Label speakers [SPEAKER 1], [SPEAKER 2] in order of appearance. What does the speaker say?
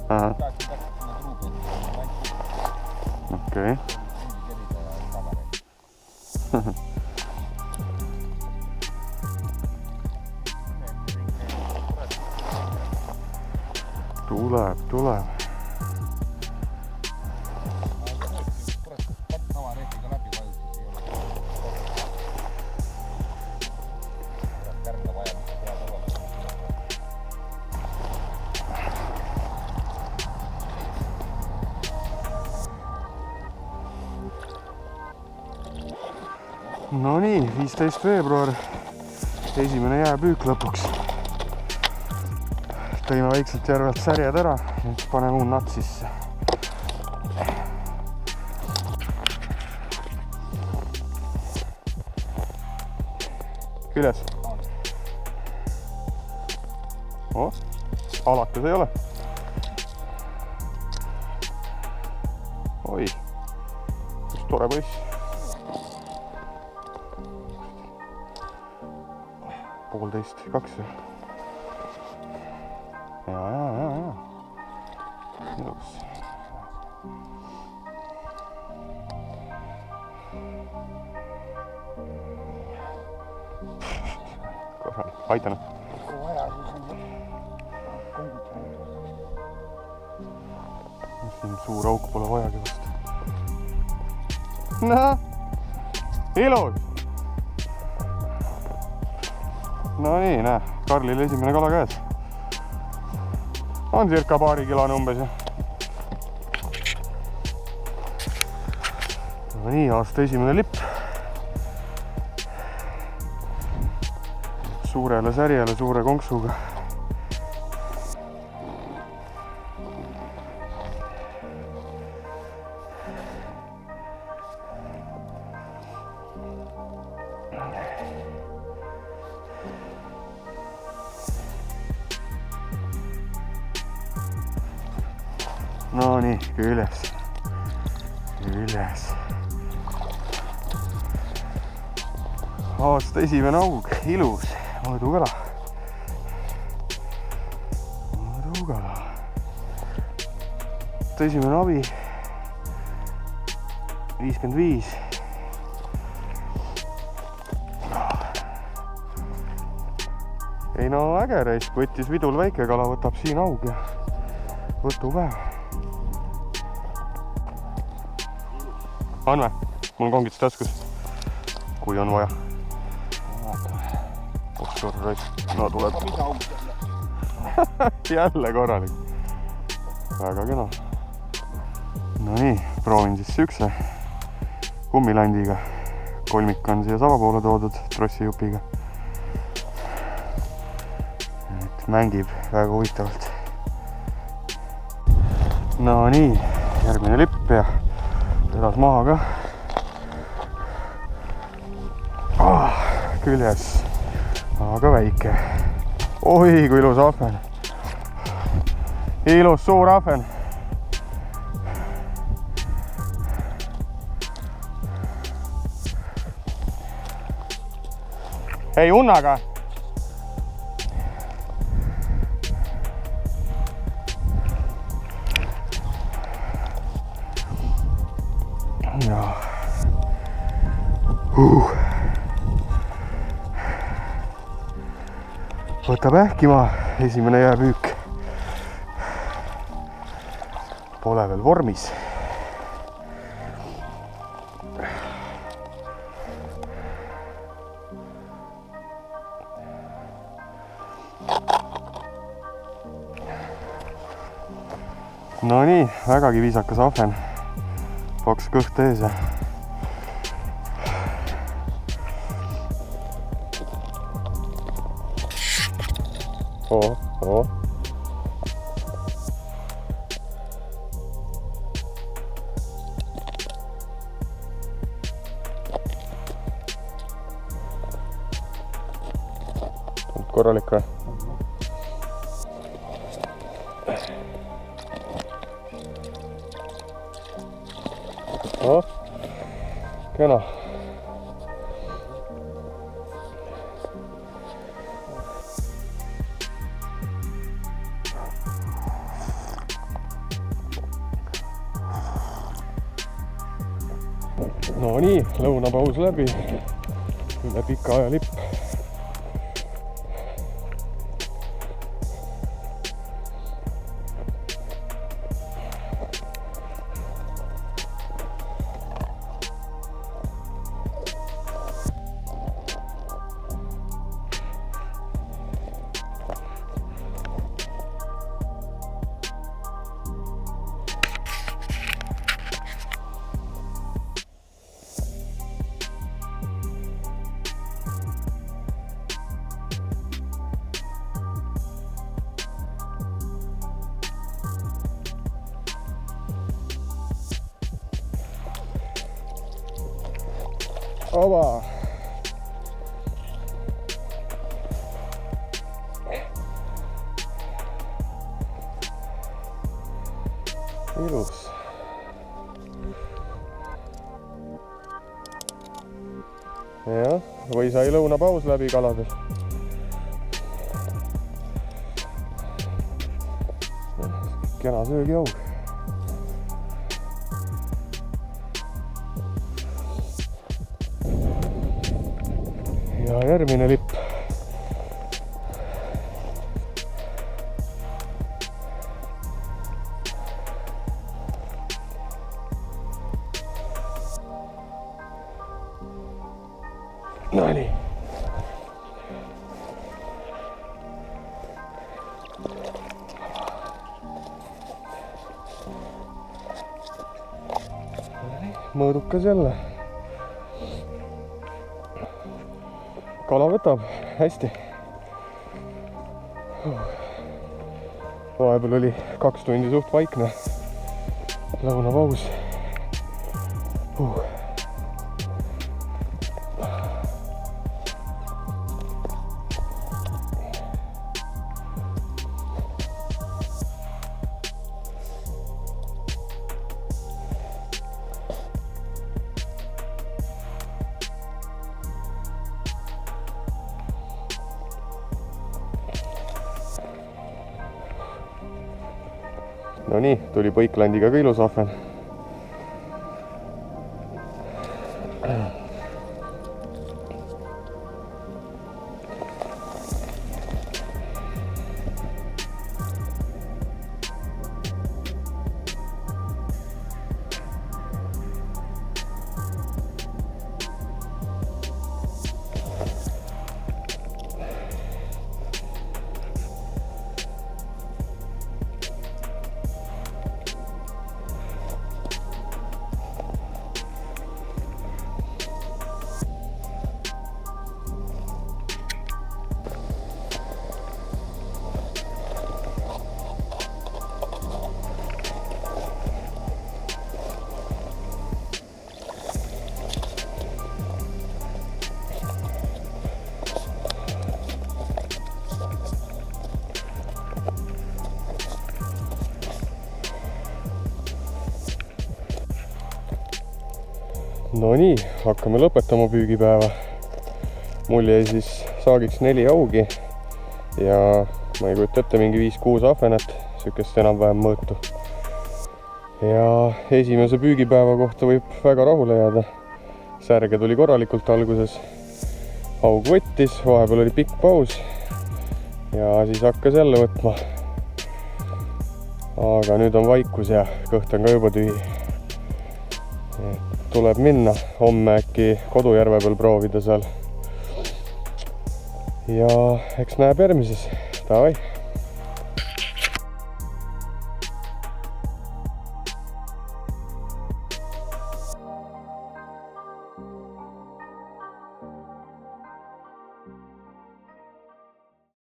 [SPEAKER 1] Ahah. Okei. Tuleb. No nii, 15 veebruar, esimene jääpüük lõpuks. Tõime väikselt järvelt särjed ära, nüüd paneme unnad sisse. Küles. Alakas ei ole. Oi, just tore poiss. Poolteist, 2. Ja. Ilus. Korralik, aitan. Siin suur auk pole vajagi vast. Noh, ilus. No nii, näe, Karlil esimene kala käes. On circa paari kilone umbes. No nii, aasta esimene lipp. Suurele särjele, suure konksuga. No nii, küljes. Aasta esimene aug, ilus, mõõdukala. Aasta esimene abi, 55. Ei no äge reisk, võttis vidul väikekala, võtab siin aug ja võtupäev. On või? Mul kongits taskus, kui on vaja. No tuleb. Jälle korralik. Väga kena. No nii, proovin siis sükse kummilandiga. Kolmik on siia sava poole toodud trossijupiga. Et mängib väga huvitavalt. No nii, järgmine lipp ja elas maha ka. Küljes, aga väike. Oi, kui ilus ahven. Ilus suur ahven. Ei, unnaga. Ja. Võtab ähkima, esimene jääpüük. Pole veel vormis. No nii, vägagi viisakas ahven. Paks kõht ees ja korralik või? Kena. No nii, lõunapaus läbi, üle pika aja lipp. Ova! Ilus. Jah, või sai lõunapaus läbi kaladel. Kena söögiaug. Ja järgmine lipp. No nii. Mõõdukas jälle. Kala võtab hästi. Vahepeal oli 2 tundi suht vaikne. Lõunapaus. No nii, tuli põiklandiga ka ilus ahven. No nii, hakkame lõpetama püügipäeva. Mul jäi siis saagiks 4 augi ja ma ei kujuta ette, mingi 5-6 ahvenet, sükest enam-vähem mõõtu. Ja esimese püügipäeva kohta võib väga rahule jääda. Särge tuli korralikult alguses, aug võttis, vahepeal oli pikk paus ja siis hakkas jälle võtma. Aga nüüd on vaikus ja kõht on ka juba tühi. Tuleb minna, homme äkki Kodujärve peal proovida seal. Ja eks näeb järgmises. Davai!